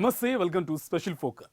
నమస్తే, welcome to special focus.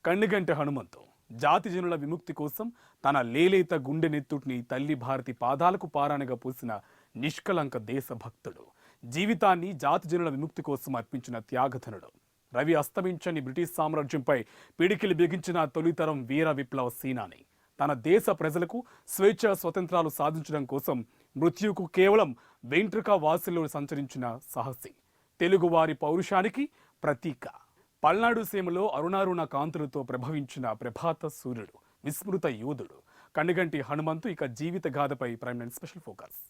Kanniganti Hanumanthu జాతి జనుల విముక్తి కోసం తన లేలేత గుండె నెత్తుటిని తల్లి భారతి పాదాలకు పారాణగా పోసిన నిష్కలంక దేశభక్తుడు, జీవితాన్ని జాతి జనుల విముక్తి కోసం అర్పించిన త్యాగధనుడు, రవి అస్తమించని బ్రిటిష్ సామ్రాజ్యంపై పిడికిలి బిగించిన తొలితరం వీర విప్లవ సేనాని, తన దేశ ప్రజలకు స్వేచ్ఛ స్వతంత్రాలు సాధించడం కోసం మృత్యుకు కేవలం వెంట్రుక వాసుల్లో సంచరించిన సాహసి, తెలుగువారి పౌరుషానికి ప్రతీక, పల్నాడు సీమలో అరుణారుణ కాంతులతో ప్రభవించిన ప్రభాత సూర్యుడు, విస్మృత యోధుడు కన్నిగంటి హనుమంతు ఇక జీవిత గాథపై ప్రైమ్ లైన్ స్పెషల్ ఫోకస్.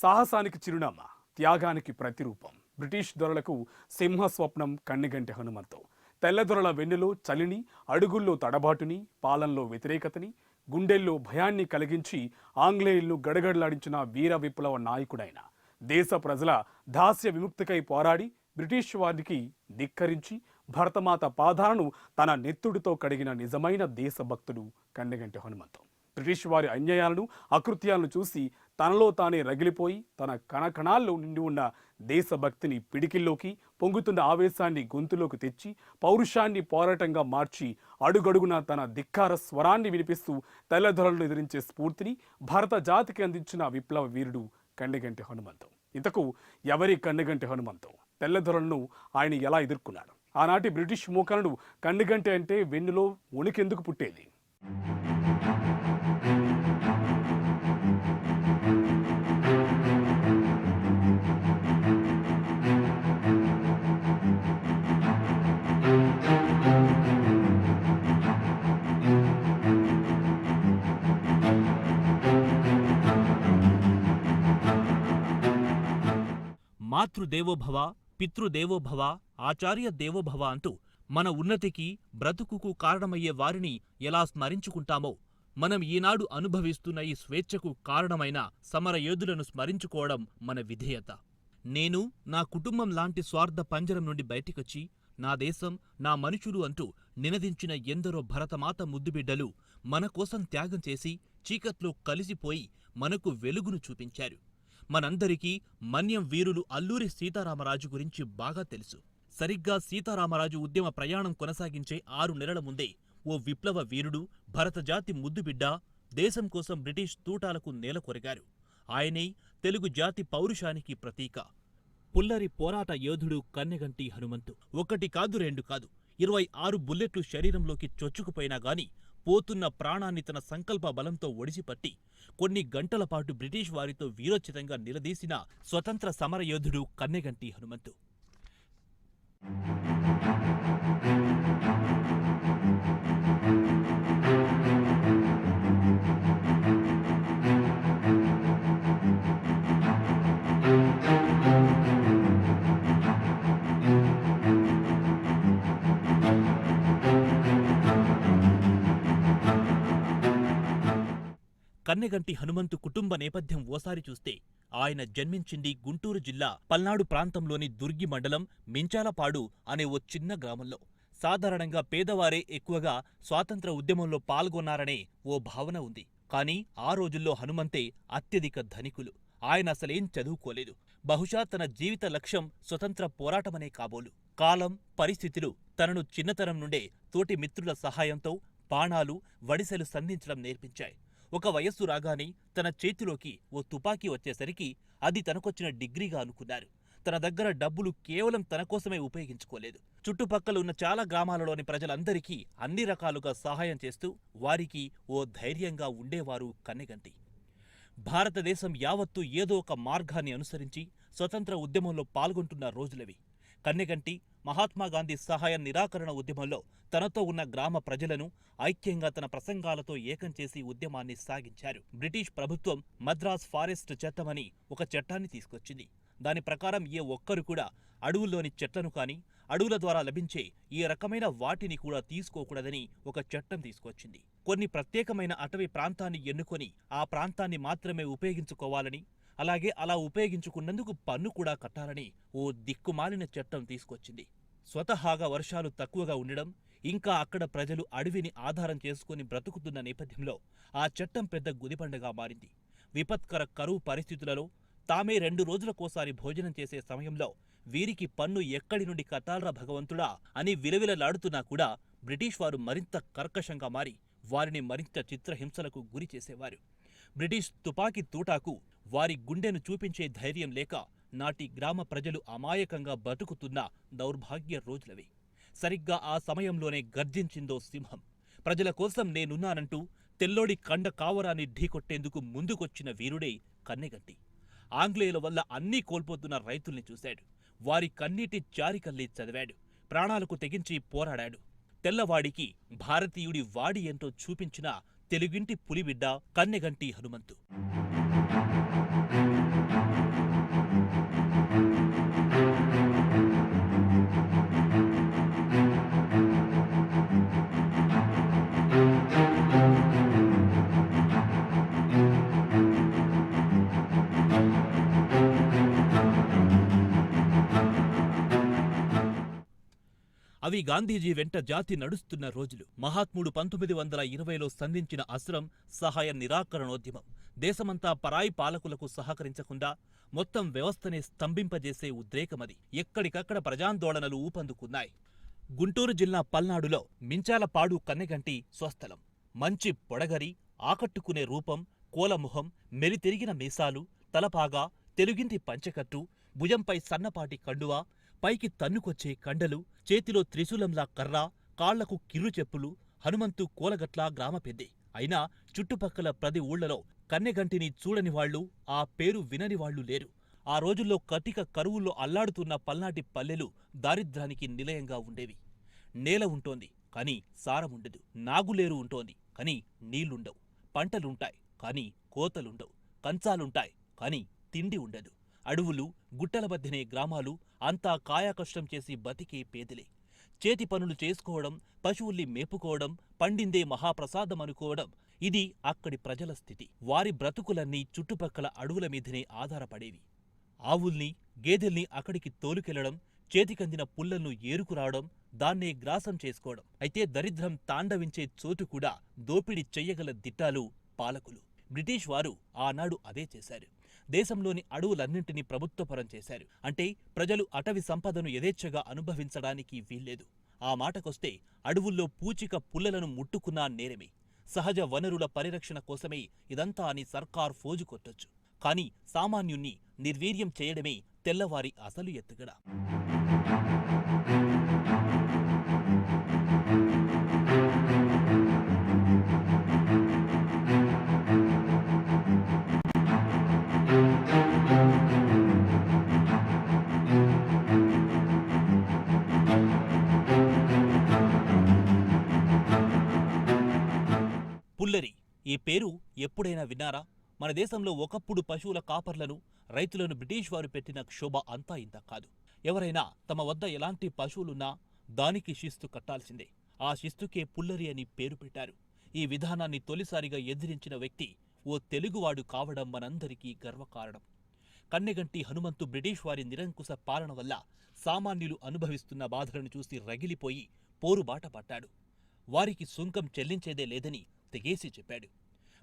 సాహసానికి చిరునామా, త్యాగానికి ప్రతిరూపం, బ్రిటిష్ దొరలకు సింహ స్వప్నం కన్నిగంటి హనుమంతు. తెల్లదొరల వెన్నులో చలిని, అడుగుల్లో తడబాటుని, పాలనలో వ్యతిరేకతని, గుండెల్లో భయాన్ని కలిగించి ఆంగ్లేయులను గడగడలాడించిన వీర విప్లవ నాయకుడైన, దేశ ప్రజల దాస్య విముక్తికై పోరాడి బ్రిటిష్ వారికి ధిక్కరించి భరతమాత పాదాలను తన నెత్తుడితో కడిగిన నిజమైన దేశభక్తుడు కన్నిగంటి హనుమంతు. బ్రిటిష్ వారి అన్యాయాలను, అకృత్యాలను చూసి తనలో తానే రగిలిపోయి తన కణకణాల్లో నిండి ఉన్న దేశభక్తిని పిడికిల్లోకి, పొంగుతున్న ఆవేశాన్ని గొంతులోకి తెచ్చి పౌరుషాన్ని పోరాటంగా మార్చి అడుగడుగున తన ధిక్కార స్వరాన్ని వినిపిస్తూ తెల్లదొరలను ఎదిరించే స్ఫూర్తిని భారత జాతికి అందించిన విప్లవ వీరుడు కన్నిగంటి హనుమంతు. ఇంతకు ఎవరి కన్నిగంటి హనుమంతు? తెల్లదొరలను ఆయన ఎలా ఎదుర్కొన్నాడు? ఆనాటి బ్రిటిష్ మూకలను కన్నిగంటి అంటే వెన్నులో వణికెందుకు పుట్టేది? మాతృదేవోభవ, పితృదేవోభవ, ఆచార్య దేవోభవ అంటూ మన ఉన్నతికి, బ్రతుకుకు కారణమయ్యే వారిని ఎలా స్మరించుకుంటామో, మనం ఈనాడు అనుభవిస్తున్న ఈ స్వేచ్ఛకు కారణమైన సమరయోధులను స్మరించుకోవడం మన విధేయత. నేను నా కుటుంబం లాంటి స్వార్థ పంజరం నుండి బయటికొచ్చి నా దేశం, నా మనుషులు అంటూ నినదించిన ఎందరో భరతమాత ముద్దుబిడ్డలు మన కోసం త్యాగం చేసి చీకట్లో కలిసిపోయి మనకు వెలుగును చూపించారు. మనందరికీ మన్యం వీరులు అల్లూరి సీతారామరాజు గురించి బాగా తెలుసు. సరిగ్గా సీతారామరాజు ఉద్యమ ప్రయాణం కొనసాగించే 6 నెలల ముందే ఓ విప్లవ వీరుడు, భరతజాతి ముద్దుబిడ్డ దేశం కోసం బ్రిటిష్ తూటాలకు నేలకొరిగారు. ఆయనే తెలుగు జాతి పౌరుషానికి ప్రతీక, పుల్లరి పోరాట యోధుడు కన్నెగంటి హనుమంతు. 1 కాదు 2 కాదు, 26 బుల్లెట్లు శరీరంలోకి చొచ్చుకుపోయినా గాని పోతున్న ప్రాణాన్ని తన సంకల్ప బలంతో ఒడిసిపట్టి కొన్ని గంటల పాటు బ్రిటిష్ వారితో వీరోచితంగా నిలదీసిన స్వతంత్ర సమరయోధుడు కన్నెగంటి హనుమంతు. కన్నెగంటి హనుమంతు కుటుంబ నేపథ్యం ఓసారి చూస్తే ఆయన జన్మించింది గుంటూరు జిల్లా పల్నాడు ప్రాంతంలోని దుర్గి మండలం మించాలపాడు అనే ఓ చిన్న గ్రామంలో. సాధారణంగా పేదవారే ఎక్కువగా స్వాతంత్ర ఉద్యమంలో పాల్గొన్నారనే ఓ భావన ఉంది. కానీ ఆ రోజుల్లో హనుమంతే అత్యధిక ధనికులు. ఆయన అసలేం చదువుకోలేదు. బహుశా తన జీవిత లక్ష్యం స్వతంత్ర పోరాటమనే కాబోలు. కాలం, పరిస్థితులు తనను చిన్నతనం నుండే తోటి మిత్రుల సహాయంతో బాణాలు, వడిసెలు సంధించడం నేర్పించాయి. ఒక వయస్సు రాగానే తన చేతిలోకి ఓ తుపాకీ వచ్చేసరికి అది తనకొచ్చిన డిగ్రీగా అనుకున్నారు. తన దగ్గర డబ్బులు కేవలం తన కోసమే ఉపయోగించుకోలేదు. చుట్టుపక్కల ఉన్న చాలా గ్రామాలలోని ప్రజలందరికీ అన్ని రకాలుగా సహాయం చేస్తూ వారికి ఓ ధైర్యంగా ఉండేవారు కన్నెగంటి. భారతదేశం యావత్తూ ఏదో ఒక మార్గాన్ని అనుసరించి స్వతంత్ర ఉద్యమంలో పాల్గొంటున్న రోజులవి. కన్నెగంటి మహాత్మాగాంధీ సహాయ నిరాకరణ ఉద్యమంలో తనతో ఉన్న గ్రామ ప్రజలను ఐక్యంగా తన ప్రసంగాలతో ఏకం చేసి ఉద్యమాన్ని సాగించారు. బ్రిటిష్ ప్రభుత్వం మద్రాస్ ఫారెస్ట్ చట్టమని ఒక చట్టాన్ని తీసుకొచ్చింది. దాని ప్రకారం ఏ ఒక్కరు కూడా అడవుల్లోని చెట్లను కాని, అడవుల ద్వారా లభించే ఏ రకమైన వాటిని కూడా తీసుకోకూడదని ఒక చట్టం తీసుకొచ్చింది. కొన్ని ప్రత్యేకమైన అటవీ ప్రాంతాన్ని ఎన్నుకొని ఆ ప్రాంతాన్ని మాత్రమే ఉపయోగించుకోవాలని, అలాగే అలా ఉపయోగించుకున్నందుకు పన్ను కూడా కట్టాలని ఓ దిక్కుమాలిన చట్టం తీసుకొచ్చింది. స్వతహాగా వర్షాలు తక్కువగా ఉండడం, ఇంకా అక్కడ ప్రజలు అడవిని ఆధారం చేసుకుని బ్రతుకుతున్న నేపథ్యంలో ఆ చట్టం పెద్ద గుదిబండగా మారింది. విపత్కర కరువు పరిస్థితులలో తామే 2 రోజులకోసారి భోజనం చేసే సమయంలో వీరికి పన్ను ఎక్కడి నుండి కట్టాల్రా భగవంతుడా అని విలవిలలాడుతున్నా కూడా బ్రిటిష్ వారు మరింత కర్కశంగా మారి వారిని మరింత చిత్రహింసలకు గురి చేసేవారు. బ్రిటిష్ తుపాకీ తూటాకు వారి గుండెను చూపించే ధైర్యం లేక నాటి గ్రామ ప్రజలు అమాయకంగా బతుకుతున్న దౌర్భాగ్య రోజులవి. సరిగ్గా ఆ సమయంలోనే గర్జించిందో సింహం. ప్రజల కోసం నేనున్నానంటూ తెల్లోడి కండ కావరాన్ని ఢీకొట్టేందుకు ముందుకొచ్చిన వీరుడే కన్నెగంటి. ఆంగ్లేయుల వల్ల అన్నీ కోల్పోతున్న రైతుల్ని చూశాడు. వారి కన్నీటి చారికల్లి చదివాడు. ప్రాణాలకు తెగించి పోరాడాడు. తెల్లవాడికి భారతీయుడి వాడి ఏంటో చూపించిన తెలుగింటి పులిబిడ్డ కన్నెగంటి హనుమంతు. అవి గాంధీజీ వెంట జాతి నడుస్తున్న రోజులు. మహాత్ముడు 1920లో సంధించిన అస్రం సహాయ నిరాకరణోద్యమం దేశమంతా పరాయి పాలకులకు సహకరించకుండా మొత్తం వ్యవస్థనే స్తంభింపజేసే ఉద్రేకమది. ఎక్కడికక్కడ ప్రజాందోళనలు ఊపందుకున్నాయి. గుంటూరు జిల్లా పల్నాడులో మించాలపాడు కన్నెగంటి స్వస్థలం. మంచి పొడగరి, ఆకట్టుకునే రూపం, కోలముఖం, మెలితిరిగిన మీసాలు, తలపాగా, తెలుగింటి పంచెకట్టు, భుజంపై సన్నపాటి కండువా, పైకి తన్నుకొచ్చే కండలు, చేతిలో త్రిశూలంలా కర్ర, కాళ్లకు కిర్రు చెప్పులు. హనుమంతు కోలగట్ల గ్రామ పెద్దే. అయినా చుట్టుపక్కల 10 ఊళ్లలో కన్నెగంటిని చూడనివాళ్లు, ఆ పేరు విననివాళ్లు లేరు. ఆ రోజుల్లో కటిక కరువుల్లో అల్లాడుతున్న పల్నాటి పల్లెలు దారిద్ర్యానికి నిలయంగా ఉండేవి. నేల ఉంటోంది కాని సారముండదు. నాగులేరు ఉంటోంది కాని నీళ్లుండవు. పంటలుంటాయి కాని కోతలుండవు. కంచాలుంటాయి కాని తిండి ఉండదు. అడవులు, గుట్టల మధ్యనే గ్రామాలు. అంతా కాయాకష్టం చేసి బతికే పేదలే. చేతి పనులు చేసుకోవడం, పశువుల్ని మేపుకోవడం, పండిందే మహాప్రసాదమనుకోవడం ఇది అక్కడి ప్రజల స్థితి. వారి బ్రతుకులన్నీ చుట్టుపక్కల అడవుల మీదనే ఆధారపడేవి. ఆవుల్ని, గేదెల్ని అక్కడికి తోలుకెళ్లడం, చేతికందిన పుల్లలను ఏరుకురావడం, దాన్నే గ్రాసం చేసుకోవడం. అయితే దరిద్రం తాండవించే చోటు కూడా దోపిడీ చెయ్యగల దిట్టాలు పాలకులు. బ్రిటిష్ వారు ఆనాడు అదే చేశారు. దేశంలోని అడవులన్నింటినీ ప్రభుత్వపరం చేశారు. అంటే ప్రజలు అటవీ సంపదను యథేచ్ఛగా అనుభవించడానికి వీల్లేదు. ఆ మాటకొస్తే అడవుల్లో పూచిక పుల్లలను ముట్టుకున్నా నేరమే. సహజ వనరుల పరిరక్షణ కోసమే ఇదంతా అని సర్కార్ ఫోజు కొట్టొచ్చు. కాని సామాన్యుణ్ణి నిర్వీర్యం చేయడమే తెల్లవారి అసలు ఎత్తుగడ. పుల్లరి ఈ పేరు ఎప్పుడైనా విన్నారా? మన దేశంలో ఒకప్పుడు పశువుల కాపర్లను, రైతులను బ్రిటిష్ వారు పెట్టిన క్షోభ అంతా ఇంత కాదు. ఎవరైనా తమ వద్ద ఎలాంటి పశువులున్నా దానికి శిస్తు కట్టాల్సిందే. ఆ శిస్తుకే పుల్లరి అని పేరు పెట్టారు. ఈ విధానాన్ని తొలిసారిగా ఎదిరించిన వ్యక్తి ఓ తెలుగువాడు కావడం మనందరికీ గర్వకారణం. కన్నెగంటి హనుమంతు బ్రిటిష్ వారి నిరంకుశ పాలన వల్ల సామాన్యులు అనుభవిస్తున్న బాధలను చూసి రగిలిపోయి పోరుబాట పట్టాడు. వారికి సుంకం చెల్లించేదే లేదని తెగేసి చెప్పాడు.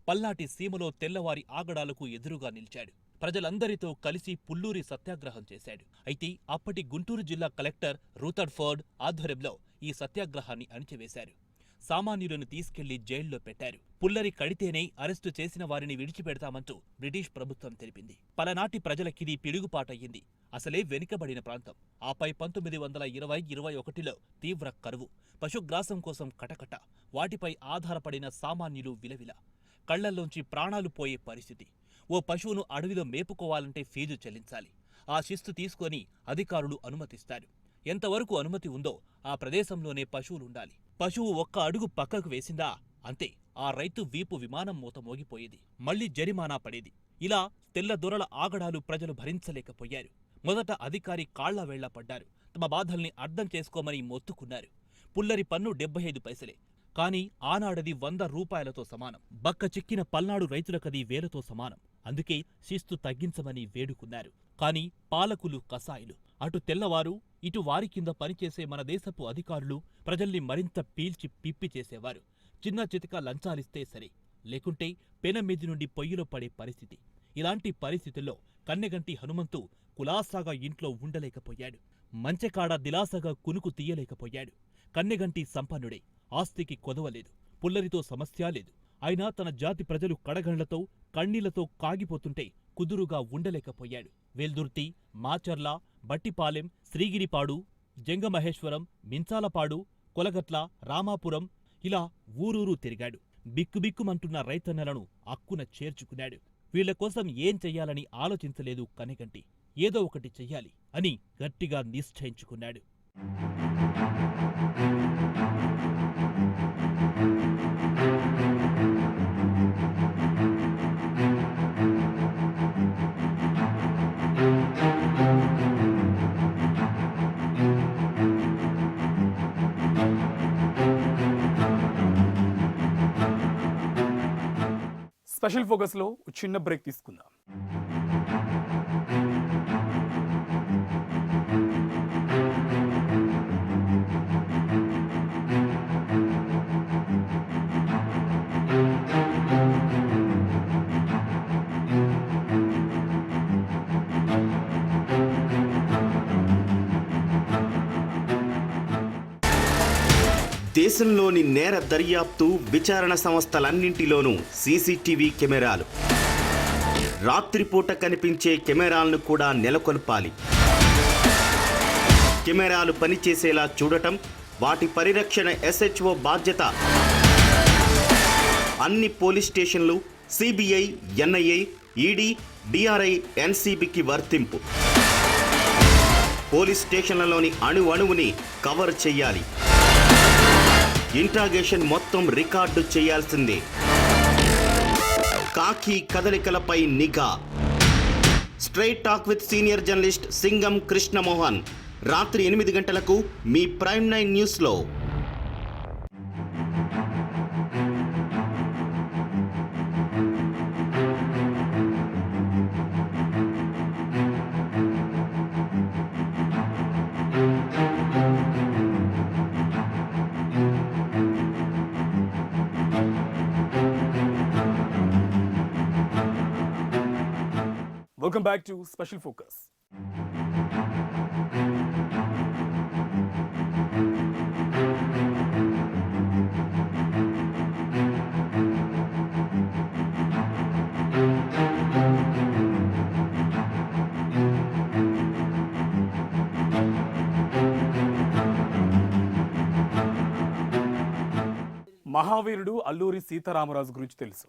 పల్నాటి సీమలో తెల్లవారి ఆగడాలకు ఎదురుగా నిలిచాడు. ప్రజలందరితో కలిసి పుల్లూరి సత్యాగ్రహం చేశాడు. అయితే అప్పటి గుంటూరు జిల్లా కలెక్టర్ రూథర్ఫర్డ్ ఆధ్వర్యంలో ఈ సత్యాగ్రహాన్ని అణిచివేశారు. సామాన్యులను తీసుకెళ్లి జైల్లో పెట్టారు. పుల్లరి కడితేనే అరెస్టు చేసిన వారిని విడిచిపెడతామంటూ బ్రిటిష్ ప్రభుత్వం తెలిపింది. పలనాటి ప్రజలకిది పిడుగుపాటయ్యింది. అసలే వెనుకబడిన ప్రాంతం. ఆపై 1920-21లో తీవ్ర కరువు, పశుగ్రాసం కోసం కటకట, వాటిపై ఆధారపడిన సామాన్యులు విలవిల. కళ్లల్లోంచి ప్రాణాలు పోయే పరిస్థితి. ఓ పశువును అడవిలో మేపుకోవాలంటే ఫీజు చెల్లించాలి. ఆ శిస్తు తీసుకొని అధికారులు అనుమతిస్తారు. ఎంతవరకు అనుమతి ఉందో ఆ ప్రదేశంలోనే పశువులుండాలి. పశువు ఒక్క అడుగు పక్కకు వేసిందా అంతే, ఆ రైతు వీపు విమానం మూత మోగిపోయేది. మళ్లీ జరిమానా పడేది. ఇలా తెల్లదొరల ఆగడాలు ప్రజలు భరించలేకపోయారు. మొదట అధికారి కాళ్ల వేళ్ల పడ్డారు. తమ బాధల్ని అర్థం చేసుకోమని మొత్తుకున్నారు. పుల్లరి పన్ను 75 పైసలే. కాని ఆనాడది 100 రూపాయలతో సమానం. బక్క చిక్కిన పల్నాడు రైతులకది వేలతో సమానం. అందుకే శిస్తు తగ్గించమని వేడుకున్నారు. కాని పాలకులు కసాయిలు. అటు తెల్లవారు, ఇటు వారి కింద పనిచేసే మన దేశపు అధికారులు ప్రజల్ని మరింత పీల్చి పిప్పి చేసేవారు. చిన్న చితక లంచాలిస్తే సరే, లేకుంటే పెనం మీది నుండి పొయ్యిలో పడే పరిస్థితి. ఇలాంటి పరిస్థితుల్లో కన్నెగంటి హనుమంతు కులాసాగా ఇంట్లో ఉండలేకపోయాడు. మంచెకాడ దిలాసగా కునుకు తీయలేకపోయాడు. కన్నెగంటి సంపన్నుడే, ఆస్తికి కొదవలేదు, పుల్లరితో సమస్య లేదు. అయినా తన జాతి ప్రజలు కడగండ్లతో కన్నీళ్లతో కాగిపోతుంటే కుదురుగా ఉండలేకపోయాడు. వెల్దుర్తి, మాచర్ల, బట్టిపాలెం, శ్రీగిరిపాడు, జంగమహేశ్వరం, మించాలపాడు, కొలగట్ల, రామాపురం ఇలా ఊరూరు తిరిగాడు. బిక్కుబిక్కుమంటున్న రైతన్నలను అక్కున చేర్చుకున్నాడు. వీళ్ల కోసం ఏం చెయ్యాలని ఆలోచించలేదు కన్నెగంటి. ఏదో ఒకటి చెయ్యాలి అని గట్టిగా నిశ్చయించుకున్నాడు. స్పెషల్ ఫోకస్లో చిన్న బ్రేక్ తీసుకుందాం. దేశంలోని నేర దర్యాప్తు విచారణ సంస్థలన్నింటిలోనూ సీసీటీవీ కెమెరాలు. రాత్రిపూట కనిపించే కెమెరాలను కూడా నెలకొల్పాలి. కెమెరాలు పనిచేసేలా చూడటం, వాటి పరిరక్షణ ఎస్హెచ్ఓ బాధ్యత. అన్ని పోలీస్ స్టేషన్లు సిబిఐ, ఎన్ఐఏ, ఈడీ, డిఆర్ఐ, ఎన్సీబీకి వర్తింపు. పోలీస్ స్టేషన్లలోని అణువుని కవర్ చెయ్యాలి. ఇంట్రాగేషన్ మొత్తం రికార్డు చేయాల్సిందే. కాకి కదలికలపై నిఘా. Straight talk with senior journalist Singam Krishnamohan రాత్రి 8 గంటలకు మీ ప్రైమ్ 9 న్యూస్లో. Welcome back to special focus. మహావీరుడు అల్లూరి సీతారామరాజు గురించి తెలుసు.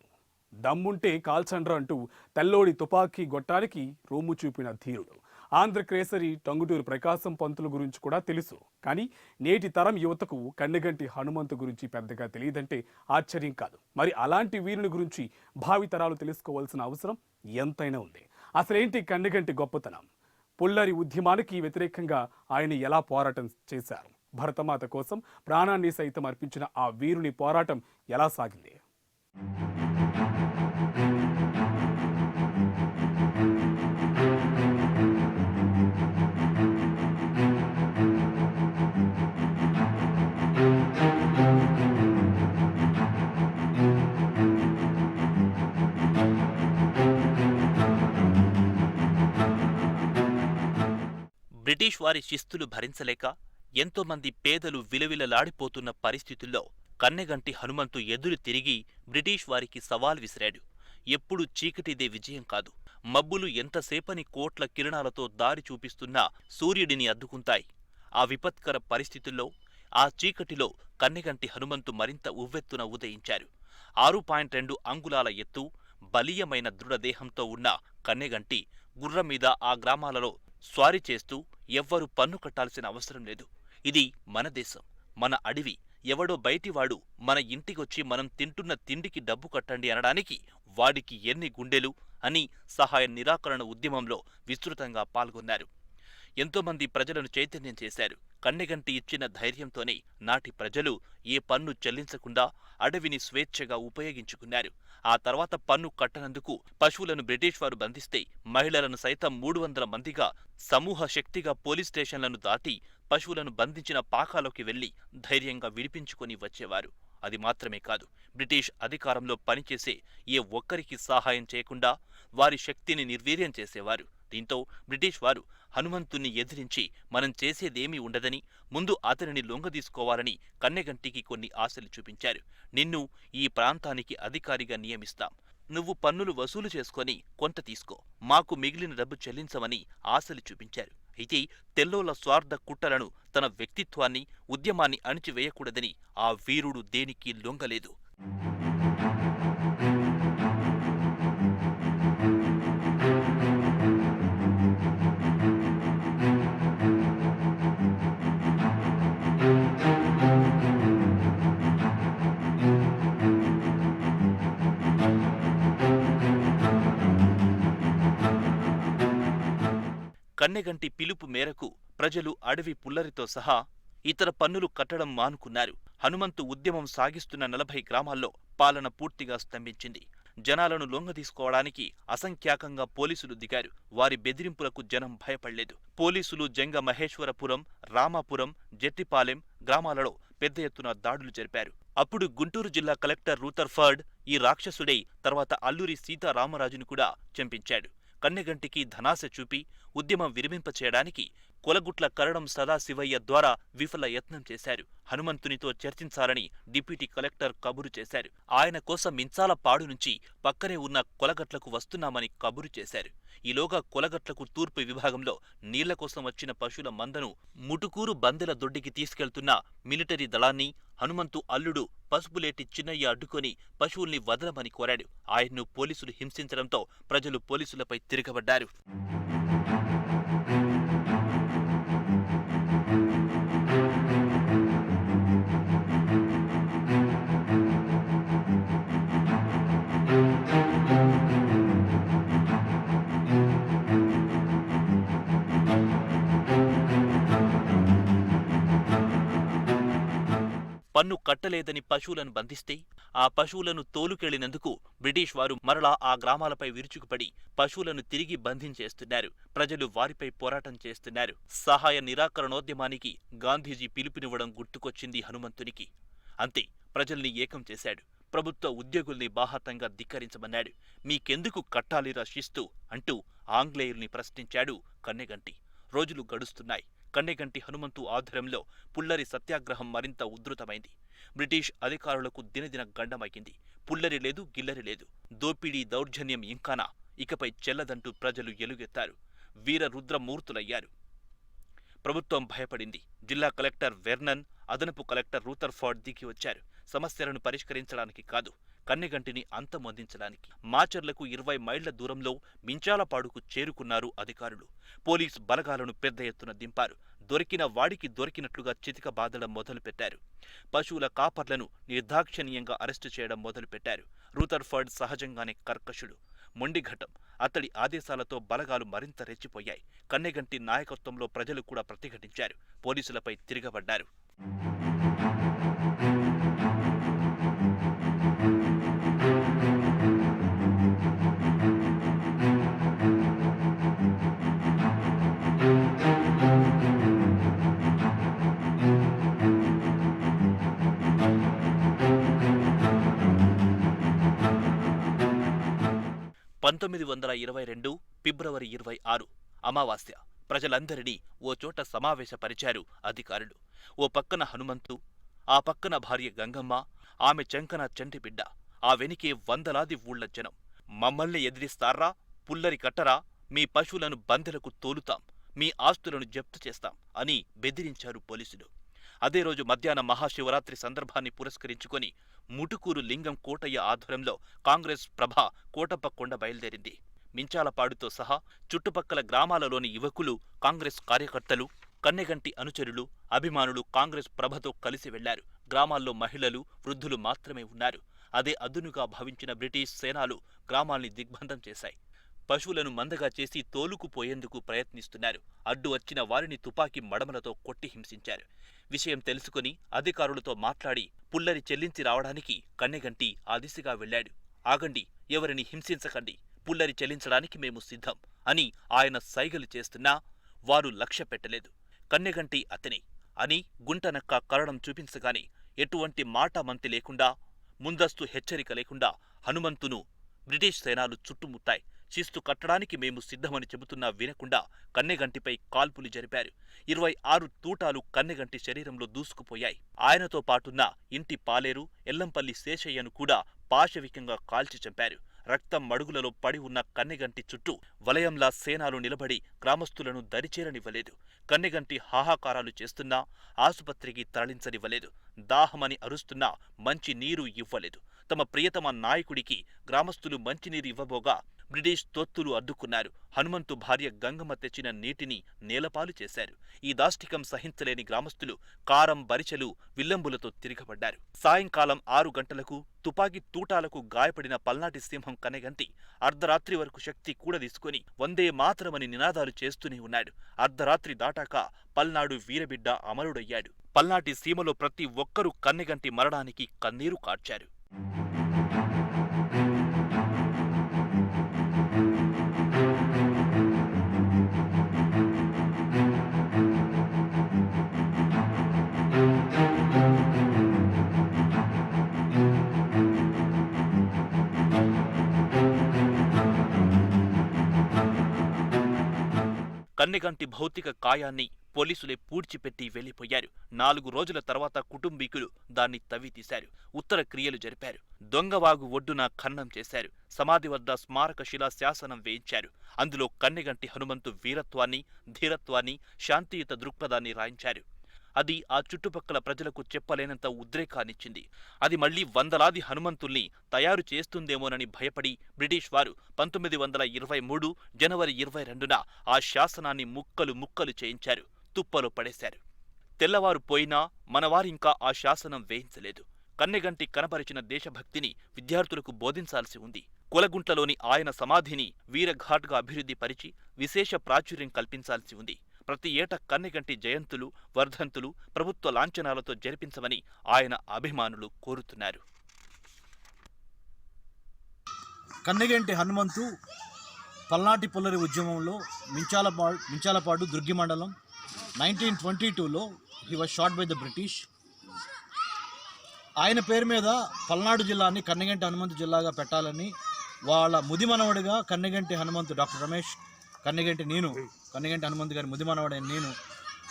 దమ్ముంటే కాల్చండ్ర అంటూ తెల్లోడి తుపాకీ గొట్టానికి రొమ్ము చూపిన ధీరుడు. ఆంధ్ర కేసరి టంగుటూరు ప్రకాశం పంతుల గురించి కూడా తెలుసు. కానీ నేటి తరం యువతకు కన్నెగంటి హనుమంతు గురించి పెద్దగా తెలియదంటే ఆశ్చర్యం కాదు. మరి అలాంటి వీరుని గురించి భావితరాలు తెలుసుకోవాల్సిన అవసరం ఎంతైనా ఉంది. అసలేంటి కన్నెగంటి గొప్పతనం? పుల్లరి ఉద్యమానికి వ్యతిరేకంగా ఆయన ఎలా పోరాటం చేశారు? భరతమాత కోసం ప్రాణాన్ని సైతం అర్పించిన ఆ వీరుని పోరాటం ఎలా సాగింది? బ్రిటిష్ వారి శిస్తులు భరించలేక ఎంతోమంది పేదలు విలవిలలాడిపోతున్న పరిస్థితుల్లో కన్నెగంటి హనుమంతు ఎదురు తిరిగి బ్రిటిష్ వారికి సవాల్ విసిరాడు. ఎప్పుడు చీకటిదే విజయం కాదు. మబ్బులు ఎంతసేపని కోట్ల కిరణాలతో దారి చూపిస్తున్నా సూర్యుడిని అద్దుకుంటాయి. ఆ విపత్కర పరిస్థితుల్లో, ఆ చీకటిలో కన్నెగంటి హనుమంతు మరింత ఉవ్వెత్తున ఉదయించారు. 6.2 అంగుళాల ఎత్తు, బలీయమైన దృఢదేహంతో ఉన్న కన్నెగంటి గుర్రం మీద ఆ గ్రామాలలో స్వారీ చేస్తూ ఎవ్వరూ పన్ను కట్టాల్సిన అవసరం లేదు. ఇది మన దేశం, మన అడవి. ఎవడో బయటివాడు మన ఇంటికొచ్చి మనం తింటున్న తిండికి డబ్బు కట్టండి అనడానికి వాడికి ఎన్ని గుండెలు అని సహాయ నిరాకరణ ఉద్యమంలో విస్తృతంగా పాల్గొన్నారు. ఎంతోమంది ప్రజలను చైతన్యం చేశారు. కన్నెగంటి ఇచ్చిన ధైర్యంతోనే నాటి ప్రజలు ఏ పన్ను చెల్లించకుండా అడవిని స్వేచ్ఛగా ఉపయోగించుకున్నారు. ఆ తర్వాత పన్ను కట్టనందుకు పశువులను బ్రిటిష్ వారు బంధిస్తే మహిళలను సైతం 300 మందిగా సమూహ శక్తిగా పోలీస్ స్టేషన్లను దాటి పశువులను బంధించిన పాకాలోకి వెళ్లి ధైర్యంగా విడిపించుకొని వచ్చేవారు. అది మాత్రమే కాదు, బ్రిటిష్ అధికారంలో పనిచేసే ఏ ఒక్కరికి సహాయం చేయకుండా వారి శక్తిని నిర్వీర్యం చేసేవారు. దీంతో బ్రిటిష్ వారు హనుమంతుణ్ణి ఎదిరించి మనం చేసేదేమీ ఉండదని, ముందు అతనిని లొంగదీసుకోవాలని కన్నెగంటికి కొన్ని ఆశలు చూపించారు. నిన్ను ఈ ప్రాంతానికి అధికారిగా నియమిస్తాం, నువ్వు పన్నులు వసూలు చేసుకొని కొంత తీసుకో, మాకు మిగిలిన డబ్బు చెల్లించమని ఆశలు చూపించారు. అయితే తెల్లోల స్వార్థ కుట్రలను, తన వ్యక్తిత్వాన్ని, ఉద్యమాన్ని అణిచివేయకూడదని ఆ వీరుడు దేనికి లొంగలేదు. కన్నెగంటి పిలుపు మేరకు ప్రజలు అడవి పుల్లరితో సహా ఇతర పన్నులు కట్టడం మానుకున్నారు. హనుమంతు ఉద్యమం సాగిస్తున్న 40 గ్రామాల్లో పాలన పూర్తిగా స్తంభించింది. జనాలను లొంగదీసుకోవడానికి అసంఖ్యాకంగా పోలీసులు దిగారు. వారి బెదిరింపులకు జనం భయపడలేదు. పోలీసులు జంగ మహేశ్వరపురం, రామాపురం, జెట్టిపాలెం గ్రామాలలో పెద్ద ఎత్తున దాడులు జరిపారు. అప్పుడు గుంటూరు జిల్లా కలెక్టర్ రూథర్ఫర్డ్ ఈ రాక్షసుడై తర్వాత అల్లూరి సీతారామరాజును కూడా చంపించాడు. కన్నెగంటికి ధనాశ చూపి ఉద్యమం విరమింపచేయడానికి కొలగుట్ల కరణం సదాశివయ్య ద్వారా విఫల యత్నం చేశారు. హనుమంతునితో చర్చించాలని డిప్యూటీ కలెక్టర్ కబురు చేశారు. ఆయన కోసం మించాల పాడు నుంచి పక్కనే ఉన్న కొలగట్లకు వస్తున్నామని కబురు చేశారు. ఈలోగా కొలగట్లకు తూర్పు విభాగంలో నీళ్ల కోసం వచ్చిన పశువుల మందను ముటుకూరు బందెల దొడ్డికి తీసుకెళ్తున్న మిలిటరీ దళాన్ని హనుమంతు అల్లుడు పసుపులేటి చిన్నయ్య అడ్డుకొని పశువుల్ని వదలమని కోరాడు. ఆయన్ను పోలీసులు హింసించడంతో ప్రజలు పోలీసులపై తిరగబడ్డారు. పన్ను కట్టలేదని పశువులను బంధిస్తే ఆ పశువులను తోలుకెళ్లినందుకు బ్రిటిష్ వారు మరలా ఆ గ్రామాలపై విరుచుకుపడి పశువులను తిరిగి బంధించేస్తున్నారు. ప్రజలు వారిపై పోరాటం చేస్తున్నారు. సహాయ నిరాకరణోద్యమానికి గాంధీజీ పిలుపునివ్వడం గుర్తుకొచ్చింది హనుమంతునికి. అంతే, ప్రజల్ని ఏకం చేశాడు. ప్రభుత్వ ఉద్యోగుల్ని బాహాటంగా ధిక్కరించమన్నాడు. మీకెందుకు కట్టాలిరా శిస్తు అంటూ ఆంగ్లేయుల్ని ప్రశ్నించాడు కన్నెగంటి. రోజులు గడుస్తున్నాయి. కన్నెగంటి హనుమంతు ఆధ్వర్యంలో పుల్లరి సత్యాగ్రహం మరింత ఉధృతమైంది. బ్రిటిష్ అధికారులకు దినదిన గండమయ్యింది. పుల్లరి లేదు, గిల్లరి లేదు. దోపిడీ దౌర్జన్యం ఇంకానా, ఇకపై చెల్లదంటూ ప్రజలు ఎలుగెత్తారు. వీర రుద్రమూర్తులయ్యారు. ప్రభుత్వం భయపడింది. జిల్లా కలెక్టర్ వెర్నన్, అదనపు కలెక్టర్ రూథర్ఫర్డ్ దిగి వచ్చారు. సమస్యలను పరిష్కరించడానికి కాదు, కన్నెగంటిని అంతమొందించడానికి. మాచర్లకు 20 మైళ్ల దూరంలో మించాలపాడుకు చేరుకున్నారు అధికారులు. పోలీస్ బలగాలను పెద్ద ఎత్తున దింపారు. దొరికిన వాడికి దొరికినట్లుగా చితిక బాదడం మొదలుపెట్టారు. పశువుల కాపర్లను నిర్దాక్షిణ్యంగా అరెస్టు చేయడం మొదలుపెట్టారు. రూథర్ఫర్డ్ సహజంగానే కర్కశుడు, మొండిఘటం. అతడి ఆదేశాలతో బలగాలు మరింత రెచ్చిపోయాయి. కన్నెగంటి నాయకత్వంలో ప్రజలు కూడా ప్రతిఘటించారు. పోలీసులపై తిరగబడ్డారు. ఫిబ్రవరి 26 అమావాస్య. ప్రజలందరినీ ఓ చోట సమావేశపరిచారు అధికారులు. ఓ పక్కన హనుమంతు, ఆ పక్కన భార్య గంగమ్మ, ఆమె చంకన చంటిబిడ్డ, ఆ వెనికే వందలాది ఊళ్ల జనం. మమ్మల్ని ఎదిరిస్తారా? పుల్లరి కట్టరా? మీ పశువులను బందెలకు తోలుతాం, మీ ఆస్తులను జప్తు చేస్తాం అని బెదిరించారు పోలీసులు. అదే రోజు మధ్యాహ్నం మహాశివరాత్రి సందర్భాన్ని పురస్కరించుకొని ముటుకూరు లింగం కోటయ్య ఆధ్వర్యంలో కాంగ్రెస్ ప్రభ కోటప్పకొండ బయలుదేరింది. మించాలపాడుతో సహా చుట్టుపక్కల గ్రామాలలోని యువకులు, కాంగ్రెస్ కార్యకర్తలు, కన్నెగంటి అనుచరులు, అభిమానులు కాంగ్రెస్ ప్రభతో కలిసి వెళ్లారు. గ్రామాల్లో మహిళలు, వృద్ధులు మాత్రమే ఉన్నారు. అదే అదునుగా భావించిన బ్రిటిష్ సేనాలు గ్రామాల్ని దిగ్బంధం చేశాయి. పశువులను మందగా చేసి తోలుకుపోయేందుకు ప్రయత్నిస్తున్నారు. అడ్డు వచ్చిన వారిని తుపాకీ మడమలతో కొట్టి హింసించారు. విషయం తెలుసుకుని అధికారులతో మాట్లాడి పుల్లరి చెల్లించి రావడానికి కన్నెగంటి ఆ దిశగా వెళ్లాడు. ఆగండి, ఎవరిని హింసించకండి, పుల్లరి చెల్లించడానికి మేము సిద్ధం అని ఆయన సైగలు చేస్తున్నా వారు లక్ష్య పెట్టలేదు. కన్నెగంటి అతనే అని గుంటనక్క కరణం చూపించగానే ఎటువంటి మాటామంతి లేకుండా, ముందస్తు హెచ్చరిక లేకుండా హనుమంతును బ్రిటిష్ సేనాలు చుట్టుముట్టాయి. శిస్తు కట్టడానికి మేము సిద్ధమని చెబుతున్నా వినకుండా కన్నెగంటిపై కాల్పులు జరిపారు. 26 తూటాలు కన్నెగంటి శరీరంలో దూసుకుపోయాయి. ఆయనతో పాటున్న ఇంటి పాలేరు, ఎల్లంపల్లి శేషయ్యను కూడా పాశవికంగా కాల్చి చంపారు. రక్తం మడుగులలో పడి ఉన్న కన్నెగంటి చుట్టూ వలయంలా సేనాలు నిలబడి గ్రామస్తులను దరిచేరనివ్వలేదు. కన్నెగంటి హాహాకారాలు చేస్తున్నా ఆసుపత్రికి తరలించనివ్వలేదు. దాహమని అరుస్తున్నా మంచి నీరు ఇవ్వలేదు. తమ ప్రియతమ నాయకుడికి గ్రామస్తులు మంచినీరు ఇవ్వబోగా బ్రిటిష్ తొత్తులు అడ్డుకున్నారు. హనుమంతు భార్య గంగమ్మ తెచ్చిన నీటిని నేలపాలు చేశారు. ఈ దాష్టికం సహించలేని గ్రామస్తులు కారం, బరిచెలు, విల్లంబులతో తిరగబడ్డారు. సాయంకాలం 6 గంటలకు తుపాకీ తూటాలకు గాయపడిన పల్నాటి సింహం కన్నెగంటి అర్ధరాత్రి వరకు శక్తి కూడదీసుకుని వందే మాతరమని నినాదాలు చేస్తూనే ఉన్నాడు. అర్ధరాత్రి దాటాక పల్నాడు వీరబిడ్డ అమరుడయ్యాడు. పల్నాటి సీమలో ప్రతి ఒక్కరూ కన్నెగంటి మరణానికి కన్నీరు కార్చారు. కన్నెగంటి భౌతిక కాయాన్ని పోలీసులే పూడ్చిపెట్టి వెళ్లిపోయారు. 4 రోజుల తర్వాత కుటుంబీకులు దాన్ని తవ్వితీశారు. ఉత్తర క్రియలు జరిపారు. దొంగవాగు ఒడ్డున ఖననం చేశారు. సమాధి వద్ద స్మారక శిలా శాసనం వేయించారు. అందులో కన్నెగంటి హనుమంతు వీరత్వాన్ని, ధీరత్వాన్ని, శాంతియుత దృక్పథాన్ని రాయించారు. అది ఆ చుట్టుపక్కల ప్రజలకు చెప్పలేనంత ఉద్రేకాన్నిచ్చింది. అది మళ్లీ వందలాది హనుమంతుల్ని తయారు చేస్తుందేమోనని భయపడి బ్రిటిష్ వారు 1923 జనవరి 22న ఆ శాసనాన్ని ముక్కలు ముక్కలు చేయించారు. తుప్పలో పడేశారు. తెల్లవారు పోయినా మనవారింకా ఆ శాసనం వేయించలేదు. కన్నెగంటి కనపరిచిన దేశభక్తిని విద్యార్థులకు బోధించాల్సి ఉంది. కొలగుంట్లలోని ఆయన సమాధిని వీరఘాట్గా అభివృద్ధి పరిచి విశేష ప్రాచుర్యం కల్పించాల్సి ఉంది. ప్రతి ఏటా కన్నెగంటి జయంతులు, వర్ధంతులు ప్రభుత్వ లాంఛనాలతో జరిపించమని ఆయన అభిమానులు కోరుతున్నారు. కన్నెగంటి హనుమంతు పల్నాటి పుల్లరి ఉద్యమంలో మించాలపాడు దుర్గి మండలం 1922లో he was shot by the British. ఆయన పేరు మీద పల్నాడు జిల్లాని కన్నెగంటి హనుమంతు జిల్లాగా పెట్టాలని వాళ్ళ ముదిమనవడిగా కన్నెగంటి హనుమంతు డాక్టర్ రమేష్ కన్నెగంటి హనుమంతు గారి ముదిమనవడైన నేను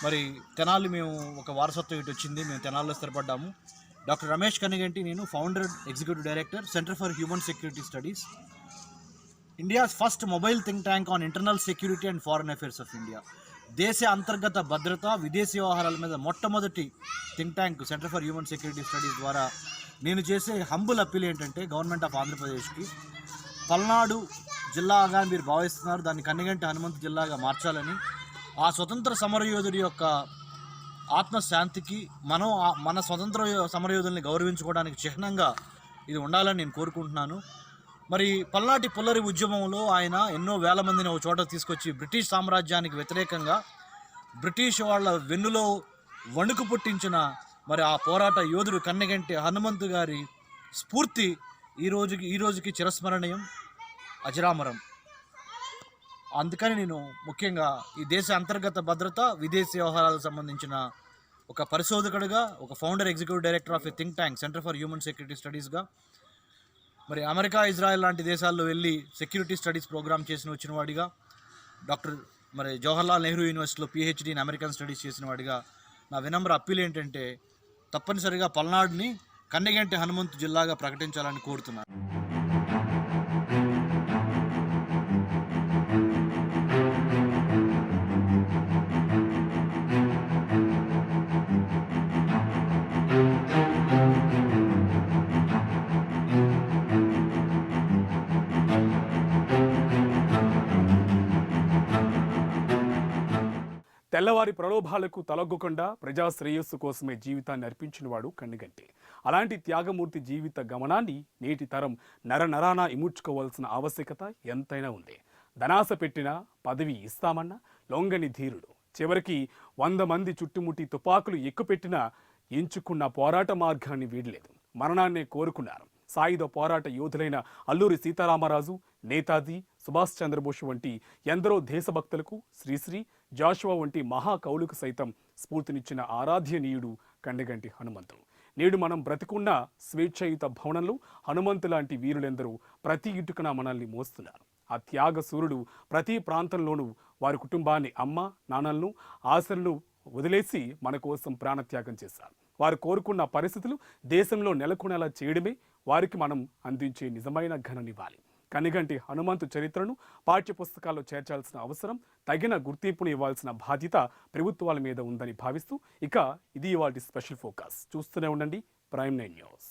మరి తెనాలి మేము ఒక వారసత్వం ఇటు వచ్చింది. మేము తెనాల్లో స్థిరపడ్డాము. డాక్టర్ రమేష్ కన్నెగంటి నేను founder, executive director, centre for human security studies, India's first mobile think tank on internal security and foreign affairs of India. దేశ అంతర్గత భద్రత, విదేశీ వ్యవహారాల మీద మొట్టమొదటి think tank center for human security studies ద్వారా నేను చేసే హంబుల్ అప్పీల్ ఏంటంటే గవర్నమెంట్ ఆఫ్ ఆంధ్రప్రదేశ్కి పల్నాడు జిల్లాగా మీరు భావిస్తున్నారు, దాన్ని కన్నెగంటి హనుమంతు జిల్లాగా మార్చాలని, ఆ స్వతంత్ర సమరయోధుడి యొక్క ఆత్మశాంతికి మన స్వతంత్ర సమరయోధుల్ని గౌరవించుకోవడానికి చిహ్నంగా ఇది ఉండాలని నేను కోరుకుంటున్నాను. మరి పల్నాటి పుల్లరి ఉద్యమంలో ఆయన ఎన్నో వేల మందిని ఒక చోట తీసుకొచ్చి బ్రిటిష్ సామ్రాజ్యానికి వ్యతిరేకంగా బ్రిటిష్ వాళ్ళ వెన్నులో వణుకు పుట్టించిన మరి ఆ పోరాట యోధుడు కన్నెగంటి హనుమంతు గారి స్ఫూర్తి ఈ రోజుకి చిరస్మరణీయం, అజరామరం. అందుకని నేను ముఖ్యంగా ఈ దేశ అంతర్గత భద్రత, విదేశీ వ్యవహారాలకు సంబంధించిన ఒక పరిశోధకుడిగా, ఒక founder, executive director of a think tank center for human security స్టడీస్గా మరి అమెరికా, ఇజ్రాయెల్ లాంటి దేశాల్లో వెళ్ళి సెక్యూరిటీ స్టడీస్ ప్రోగ్రామ్ వచ్చిన వాడిగా, డాక్టర్ మరి జవహర్లాల్ నెహ్రూ యూనివర్సిటీలో పిహెచ్డీ ఇన్ అమెరికన్ స్టడీస్ చేసిన వాడిగా నా వినమ్ర అప్పీల్ ఏంటంటే తప్పనిసరిగా పల్నాడుని కన్నెగంటి హనుమంతు జిల్లాగా ప్రకటించాలని కోరుతున్నాను. తెల్లవారి ప్రలోభాలకు తలొగ్గకుండా ప్రజా శ్రేయస్సు కోసమే జీవితాన్ని అర్పించినవాడు కన్నిగంటి. అలాంటి త్యాగమూర్తి జీవిత గమనాన్ని నేటి తరం నరనరాన ఇముడ్చుకోవాల్సిన ఆవశ్యకత ఎంతైనా ఉంది. ధనాస పెట్టినా పదవి ఇస్తామన్నా లొంగని ధీరుడు. చివరికి 100 మంది చుట్టుముట్టి తుపాకులు ఎక్కుపెట్టినా ఎంచుకున్న పోరాట మార్గాన్ని వీడలేదు. మరణాన్నే కోరుకున్నారు. సాయుధ పోరాట యోధులైన అల్లూరి సీతారామరాజు, నేతాజీ, సుభాష్ చంద్రబోస్ వంటి ఎందరో దేశభక్తులకు, శ్రీశ్రీ, జాషువా వంటి మహాకవులకు సైతం స్ఫూర్తినిచ్చిన ఆరాధ్యనీయుడు కన్నెగంటి హనుమంతుడు. నేడు మనం బ్రతికున్న స్వేచ్ఛాయుత భవనంలో హనుమంతు లాంటి వీరులెందరూ ప్రతి ఇటుకన మనల్ని మోస్తున్నారు. ఆ త్యాగ సూర్యుడు ప్రతి ప్రాంతంలోనూ వారి కుటుంబాన్ని, అమ్మ నాన్నలను, ఆశలను వదిలేసి మన కోసం ప్రాణత్యాగం చేశారు. వారు కోరుకున్న పరిస్థితులు దేశంలో నెలకొనేలా చేయడమే వారికి మనం అందించే నిజమైన ఘననివ్వాలి. కన్నిగంటి హనుమంతు చరిత్రను పాఠ్యపుస్తకాల్లో చేర్చాల్సిన అవసరం, తగిన గుర్తింపును ఇవ్వాల్సిన బాధ్యత ప్రభుత్వాల మీద ఉందని భావిస్తూ ఇక ఇది ఇవాల్టి స్పెషల్ ఫోకస్. చూస్తూనే ఉండండి ప్రైమ్ 9 న్యూస్.